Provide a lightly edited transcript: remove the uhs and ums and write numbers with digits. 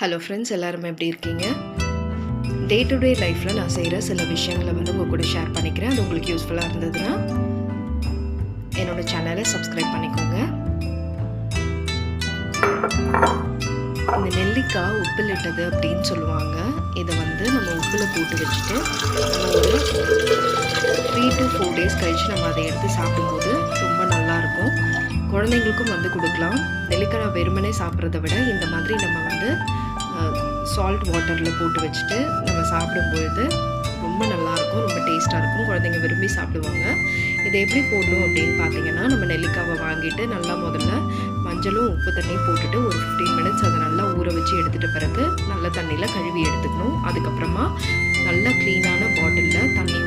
Hello friends, எல்லாருமே எப்படி இருக்கீங்க? டே டு டே லைஃப்பில் நான் செய்கிற சில விஷயங்களை உங்கள் கூட ஷேர் பண்ணிக்கிறேன். அது உங்களுக்கு யூஸ்ஃபுல்லாக இருந்ததுன்னா என்னோடய சேனலை சப்ஸ்கிரைப் பண்ணிக்கோங்க. இந்த நெல்லிக்காய் உப்பிலிட்டது அப்படின்னு சொல்லுவாங்க. இதை நம்ம உப்பில் போட்டு வச்சுட்டு ஒரு 3 to 4 days கழித்து நம்ம அதை எடுத்து சாப்பிடும்போது ரொம்ப நல்லாயிருக்கும். குழந்தைங்களுக்கும் கொடுக்கலாம். நெல்லிக்காய் வெறுமனே சாப்பிட்றத விட இந்த மாதிரி நம்ம சால்ட் வாட்டரில் போட்டு வச்சுட்டு நம்ம சாப்பிடும்பொழுது ரொம்ப நல்லாயிருக்கும், ரொம்ப டேஸ்ட்டாக இருக்கும். குழந்தைங்க விரும்பி சாப்பிடுவாங்க. இதை எப்படி போடணும் அப்படின்னு பார்த்தீங்கன்னா, நம்ம நெல்லிக்காவை வாங்கிட்டு நல்லா முதல்ல மஞ்சளும் உப்பு தண்ணியும் போட்டுட்டு ஒரு 15 minutes அதை நல்லா ஊற வச்சு எடுத்துகிட்ட பிறகு நல்ல தண்ணியில் கழுவி எடுத்துக்கணும். அதுக்கப்புறமா நல்லா க்ளீனான பாட்டிலில் தண்ணி